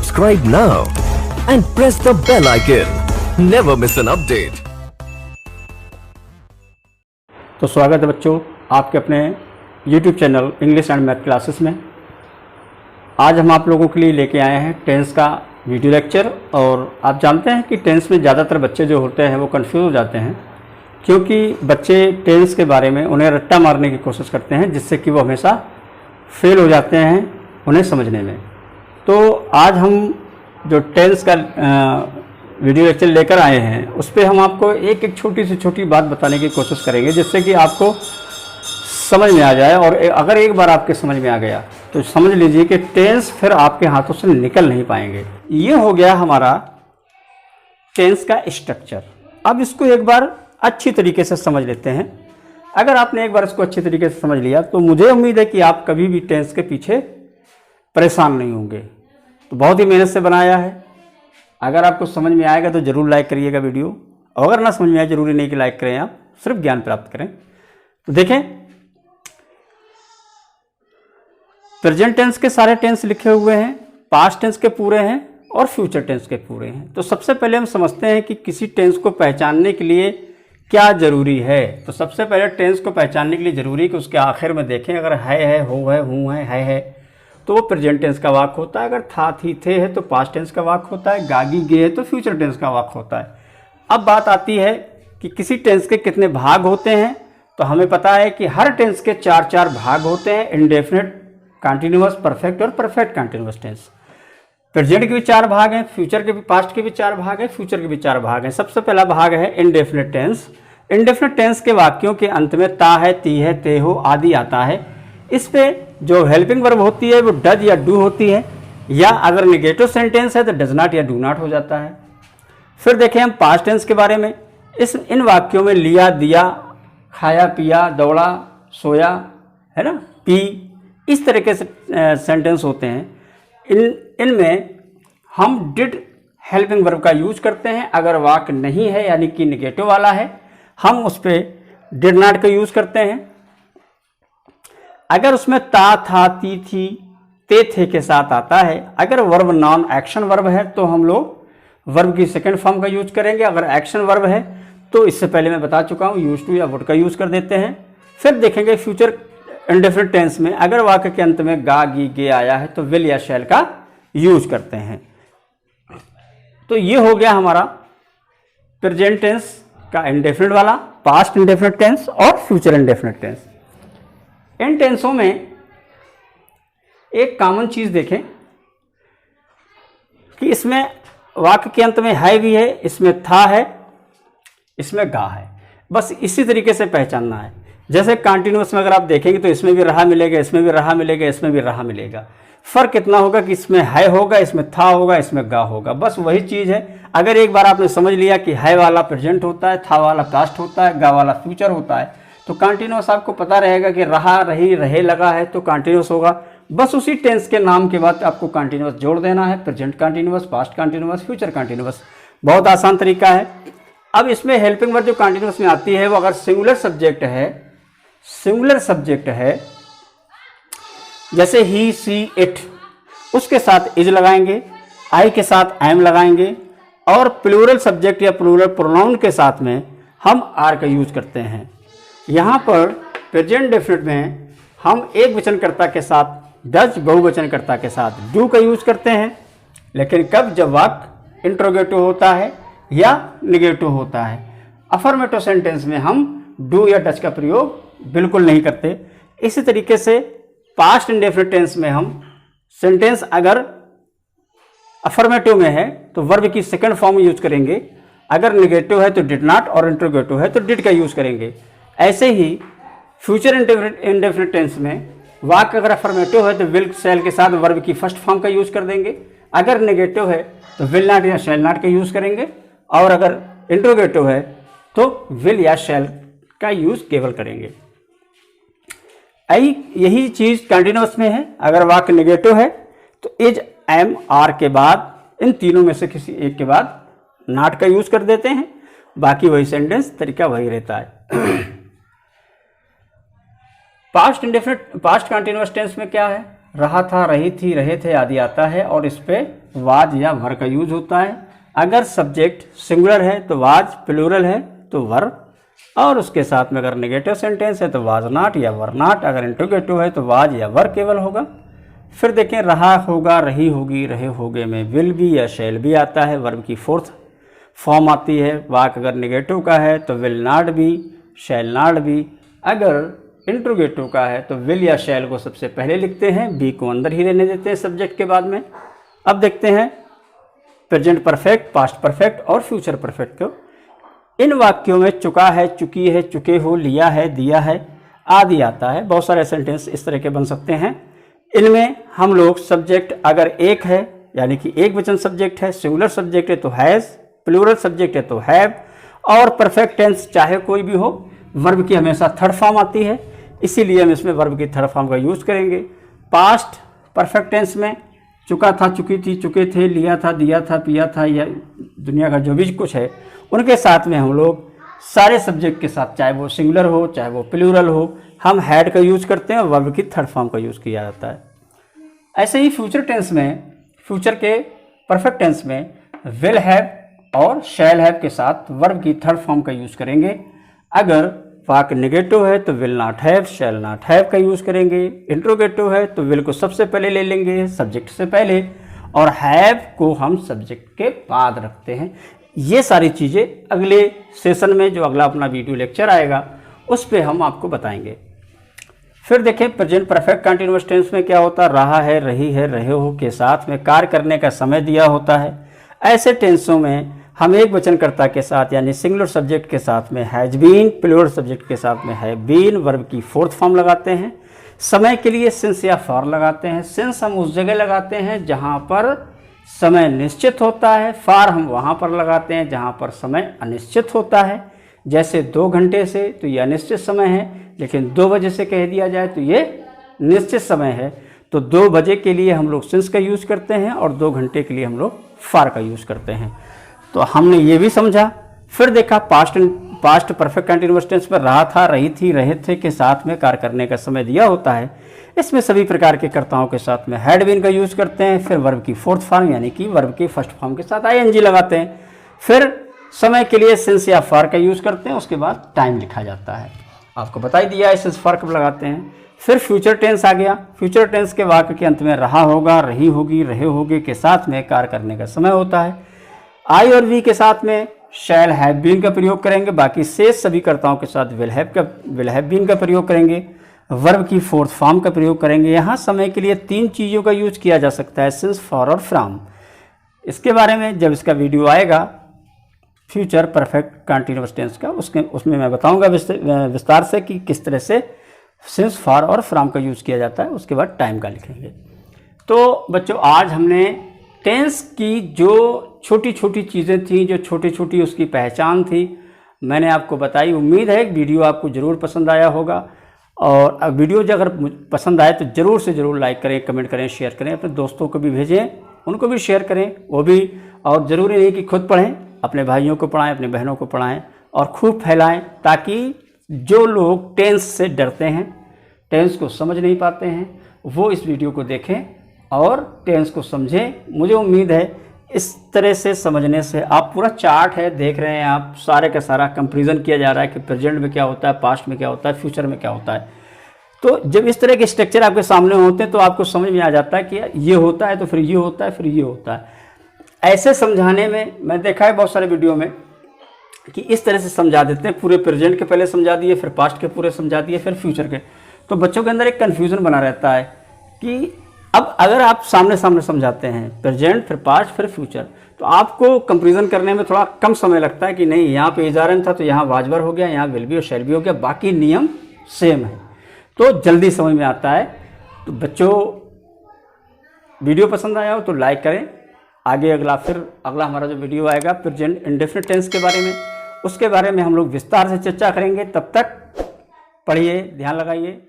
subscribe now and press the bell icon. Never miss an update. तो स्वागत है बच्चों आपके अपने YouTube channel English and math classes में। आज हम आप लोगों के लिए लेके आए हैं टेंस का वीडियो लेक्चर। और आप जानते हैं कि टेंस में ज़्यादातर बच्चे जो होते हैं वो कंफ्यूज हो जाते हैं, क्योंकि बच्चे टेंस के बारे में उन्हें रट्टा मारने की कोशिश करते हैं, जिससे कि वो हमेशा फेल हो जाते हैं उन्हें समझने में। तो आज हम जो टेंस का वीडियो लेक्चर लेकर आए हैं उस पर हम आपको एक एक छोटी से छोटी बात बताने की कोशिश करेंगे, जिससे कि आपको समझ में आ जाए। और अगर एक बार आपके समझ में आ गया तो समझ लीजिए कि टेंस फिर आपके हाथों से निकल नहीं पाएंगे। ये हो गया हमारा टेंस का स्ट्रक्चर। अब इसको एक बार अच्छी तरीके से समझ लेते हैं। अगर आपने एक बार इसको अच्छी तरीके से समझ लिया तो मुझे उम्मीद है कि आप कभी भी टेंस के पीछे परेशान नहीं होंगे। तो बहुत ही मेहनत से बनाया है। अगर आपको समझ में आएगा तो ज़रूर लाइक करिएगा वीडियो, और अगर ना समझ में आए ज़रूरी नहीं कि लाइक करें, आप सिर्फ ज्ञान प्राप्त करें। तो देखें, प्रेजेंट टेंस के सारे टेंस लिखे हुए हैं, पास्ट टेंस के पूरे हैं और फ्यूचर टेंस के पूरे हैं। तो सबसे पहले हम समझते हैं कि किसी टेंस को पहचानने के लिए क्या ज़रूरी है। तो सबसे पहले टेंस को पहचानने के लिए ज़रूरी है कि उसके आखिर में देखें, अगर है, हो है, हूँ है तो वो प्रेजेंट टेंस का वाक्य होता है। अगर था, थी, थे है तो पास्ट टेंस का वाक्य होता है। गागी, गे है तो फ्यूचर टेंस का वाक्य होता है। अब बात आती है कि किसी टेंस के कितने भाग होते हैं। तो हमें पता है कि हर टेंस के चार भाग होते हैं, इंडेफिनिट, कंटिन्यूअस, परफेक्ट और परफेक्ट कंटिन्यूअस टेंस। प्रेजेंट के भी 4 भाग हैं, फ्यूचर के भी, पास्ट के भी 4 भाग हैं, फ्यूचर के भी 4 भाग हैं। सबसे पहला भाग है इंडेफिनिट टेंस। इंडेफिनिट टेंस के वाक्यों के अंत में ता है, ती है, ते हो आदि आता है। इस पे जो हेल्पिंग वर्ब होती है वो डज या डू होती है, या अगर नेगेटिव सेंटेंस है तो डज नॉट या डू नॉट हो जाता है। फिर देखें हम पास्ट टेंस के बारे में। इन वाक्यों में लिया, दिया, खाया, पिया, दौड़ा, सोया, है ना, पी, इस तरह के सेंटेंस होते हैं। इनमें हम डिड हेल्पिंग वर्ब का यूज करते हैं। अगर वाक्य नहीं है यानी कि नेगेटिव वाला है, हम उस पर डिड नॉट का यूज करते हैं। अगर उसमें ता, था, ती, थी, ते, थे के साथ आता है, अगर वर्ब नॉन एक्शन वर्ब है तो हम लोग वर्ब की सेकंड फॉर्म का यूज करेंगे। अगर एक्शन वर्ब है तो इससे पहले मैं बता चुका हूँ यूज टू या वुड का यूज कर देते हैं। फिर देखेंगे फ्यूचर इंडेफिनिट टेंस में अगर वाक्य के अंत में गा, गी, गे आया है तो विल या शैल का यूज करते हैं। तो ये हो गया हमारा प्रेजेंट टेंस का इंडेफिनिट वाला, पास्ट इंडेफिनिट टेंस और फ्यूचर इंडेफिनिट टेंस। इन टेंसों में एक कॉमन चीज देखें कि इसमें वाक्य के अंत में है भी है, इसमें था है, इसमें गा है। बस इसी तरीके से पहचानना है। जैसे कंटिन्यूअस में अगर आप देखेंगे तो इसमें भी रहा मिलेगा, इसमें भी रहा मिलेगा, इसमें भी रहा मिलेगा। फर्क इतना होगा कि इसमें है होगा, इसमें था होगा, इसमें गा होगा। बस वही चीज है। अगर एक बार आपने समझ लिया कि है वाला प्रेजेंट होता है, था वाला पास्ट होता है, गा वाला फ्यूचर होता है, तो कंटिन्यूअस आपको पता रहेगा कि रहा, रही, रहे लगा है तो कंटिन्यूअस होगा। बस उसी टेंस के नाम के बाद आपको कंटिन्यूअस जोड़ देना है, present continuous, past continuous, future continuous. बहुत आसान तरीका है। अब इसमें हेल्पिंग वर्ब जो कंटिन्यूअस में आती है वो अगर सिंगुलर सब्जेक्ट है, जैसे ही, सी, इट, उसके साथ इज लगाएंगे, आई के साथ एम लगाएंगे, और प्लूरल सब्जेक्ट या प्लूरल प्रोनाउन के साथ में हम आर का यूज करते हैं। यहाँ पर प्रेजेंट डेफिनेट में हम एक वचनकर्ता के साथ डज, बहुवचनकर्ता के साथ डू का यूज करते हैं। लेकिन कब? जब वाक्य इंट्रोगेटिव होता है या निगेटिव होता है। अफर्मेटिव सेंटेंस में हम डू या डज का प्रयोग बिल्कुल नहीं करते। इसी तरीके से पास्ट इंडेफिनिट टेंस में हम सेंटेंस अगर अफर्मेटिव में है तो वर्ब की सेकंड फॉर्म यूज करेंगे। अगर निगेटिव है तो डिड नॉट, और इंट्रोगेटिव है तो डिड का यूज करेंगे। ऐसे ही फ्यूचर इंडेफिनिट टेंस में वाक्य अगर अफर्मेटिव है तो विल, शैल के साथ वर्ब की फर्स्ट फॉर्म का यूज कर देंगे। अगर नेगेटिव है तो विल नॉट या शैल नॉट का यूज करेंगे, और अगर इंट्रोगेटिव है तो विल या शैल का यूज केवल करेंगे। यही चीज कंटिन्यूअस में है। अगर वाक्य नेगेटिव है तो इज, एम, आर के बाद इन तीनों में से किसी एक के बाद नॉट का यूज कर देते हैं। बाकी वही सेंटेंस तरीका वही रहता है। Past indefinite, past continuous tense में क्या है? रहा था, रही थी, रहे थे आदि आता है, और इस पे वाज या वर का यूज होता है। अगर सब्जेक्ट सिंगुलर है तो वाज, प्लूरल है तो वर, और उसके साथ में अगर नेगेटिव सेंटेंस है तो वाज नॉट या वर नॉट, अगर इंट्रोगेटिव है तो वाज या वर केवल होगा। फिर देखें रहा होगा, रही होगी, रहे होगे में विल बी या शैल बी आता है, वर्ब की फोर्थ फॉर्म आती है। वाक अगर नेगेटिव का है तो will not be, shall not be. अगर इंट्रोगेटिव का है तो विल या शैल को सबसे पहले लिखते हैं, बी को अंदर ही रहने देते हैं सब्जेक्ट के बाद में। अब देखते हैं प्रेजेंट परफेक्ट, पास्ट परफेक्ट और फ्यूचर परफेक्ट को। इन वाक्यों में चुका है, चुकी है, चुके हो, लिया है, दिया है आदि आता है। बहुत सारे सेंटेंस इस तरह के बन सकते हैं। इनमें हम लोग सब्जेक्ट अगर एक है यानी कि एक वचन सब्जेक्ट है, सिंगुलर सब्जेक्ट है तो हैज़, प्लूरल सब्जेक्ट है तो हैव, और परफेक्ट टेंस चाहे कोई भी हो, वर्ब की हमेशा थर्ड फॉर्म आती है, इसीलिए हम इसमें वर्ब की थर्ड फॉर्म का यूज़ करेंगे। पास्ट परफेक्ट टेंस में चुका था, चुकी थी, चुके थे, लिया था, दिया था, पिया था, या दुनिया का जो भी कुछ है उनके साथ में हम लोग सारे सब्जेक्ट के साथ, चाहे वो सिंगुलर हो चाहे वो प्लूरल हो, हम हैड का यूज़ करते हैं और वर्ब की थर्ड फॉर्म का यूज़ किया जाता है। ऐसे ही फ्यूचर टेंस में, फ्यूचर के परफेक्ट टेंस में विल हैव और शैल हैव के साथ वर्ब की थर्ड फॉर्म का यूज़ करेंगे। अगर वाक्य नेगेटिव है तो will not have, shall not have का यूज़ करेंगे। इंट्रोगेटिव है तो विल को सबसे पहले ले लेंगे सब्जेक्ट से पहले, और हैव को हम सब्जेक्ट के बाद रखते हैं। ये सारी चीज़ें अगले सेशन में, जो अगला अपना वीडियो लेक्चर आएगा उस पर हम आपको बताएंगे। फिर देखें प्रेजेंट परफेक्ट कंटीन्यूअस टेंस में क्या होता है, रहा है, रही है, रहे हो के साथ में कार्य करने का समय दिया होता है। ऐसे टेंसों में हम एक वचनकर्ता के साथ यानी सिंगुलर सब्जेक्ट के साथ में हैज बीन, प्लूरल सब्जेक्ट के साथ में हैव बीन, वर्ब की फोर्थ फॉर्म लगाते हैं। समय के लिए सिंस या फॉर लगाते हैं। सिंस हम उस जगह लगाते हैं जहाँ पर समय निश्चित होता है, फॉर हम वहाँ पर लगाते हैं जहाँ पर समय अनिश्चित होता है। जैसे 2 घंटे से तो ये अनिश्चित समय है, लेकिन 2 बजे से कह दिया जाए तो ये निश्चित समय है। तो 2 बजे के लिए हम लोग सिंस का यूज़ करते हैं और 2 घंटे के लिए हम लोग फॉर का यूज़ करते हैं। तो हमने ये भी समझा। फिर देखा पास्ट परफेक्ट कंटीन्यूअस टेंस पर रहा था, रही थी, रहे थे के साथ में कार्य करने का समय दिया होता है। इसमें सभी प्रकार के कर्ताओं के साथ में हैड बीन का यूज़ करते हैं। फिर वर्ब की फोर्थ फॉर्म यानी कि वर्ब की फर्स्ट फॉर्म के साथ आईएनजी लगाते हैं। फिर समय के लिए सिंस या फॉर का यूज़ करते हैं, उसके बाद टाइम लिखा जाता है। आपको बता ही दिया है सिंस फॉर कब लगाते हैं। फिर फ्यूचर टेंस आ गया। फ्यूचर टेंस के वाक्य के अंत में रहा होगा, रही होगी, रहे होगे के साथ में कार्य करने का समय होता है। आई और वी के साथ में शैल हैव बीन का प्रयोग करेंगे। बाकी शेष सभी कर्ताओं के साथ विल हैव बीन का प्रयोग करेंगे। वर्ब की फोर्थ फॉर्म का प्रयोग करेंगे। यहाँ समय के लिए 3 चीज़ों का यूज किया जा सकता है, सिंस, फॉर और फ्रॉम। इसके बारे में जब इसका वीडियो आएगा फ्यूचर परफेक्ट कंटीन्यूअस टेंस का, उसमें मैं बताऊंगा विस्तार से कि किस तरह से सिंस, फॉर और फ्रॉम का यूज़ किया जाता है। उसके बाद टाइम का लिखेंगे। तो बच्चों आज हमने टेंस की जो छोटी छोटी चीज़ें थी, जो छोटी छोटी उसकी पहचान थी, मैंने आपको बताई। उम्मीद है कि वीडियो आपको ज़रूर पसंद आया होगा। और वीडियो जो अगर पसंद आए तो ज़रूर से ज़रूर लाइक करें, कमेंट करें, शेयर करें, अपने दोस्तों को भी भेजें, उनको भी शेयर करें वो भी। और ज़रूरी नहीं कि खुद पढ़ें, अपने भाइयों को पढ़ाएं, अपने बहनों को पढ़ाएं और खूब फैलाएं, ताकि जो लोग टेंस से डरते हैं, टेंस को समझ नहीं पाते हैं, वो इस वीडियो को देखें और टेंस को समझें। मुझे उम्मीद है इस तरह से समझने से आप पूरा चार्ट है देख रहे हैं, आप सारे का सारा कंपैरिजन किया जा रहा है कि प्रेजेंट में क्या होता है, पास्ट में क्या होता है, फ्यूचर में क्या होता है। तो जब इस तरह के स्ट्रक्चर आपके सामने होते हैं तो आपको समझ में आ जाता है कि ये होता है तो फिर ये होता है, फिर ये होता है। ऐसे समझाने में मैं देखा है बहुत सारे वीडियो में कि इस तरह से समझा देते हैं, पूरे प्रेजेंट के पहले समझा दिए, फिर पास्ट के पूरे समझा दिए, फिर फ्यूचर के। तो बच्चों के अंदर एक कन्फ्यूज़न बना रहता है कि अब अगर आप सामने सामने समझाते हैं प्रेजेंट, फिर पास्ट, फिर फ्यूचर, तो आपको कंपैरिजन करने में थोड़ा कम समय लगता है कि नहीं यहाँ पे इजारन था तो यहाँ वाजबर हो गया, यहाँ विल बी और शैल बी हो गया, बाकी नियम सेम है, तो जल्दी समझ में आता है। तो बच्चों वीडियो पसंद आया हो तो लाइक करें। आगे अगला हमारा जो वीडियो आएगा प्रेजेंट इंडेफिनिट टेंस के बारे में, उसके बारे में हम लोग विस्तार से चर्चा करेंगे। तब तक पढ़िए, ध्यान लगाइए।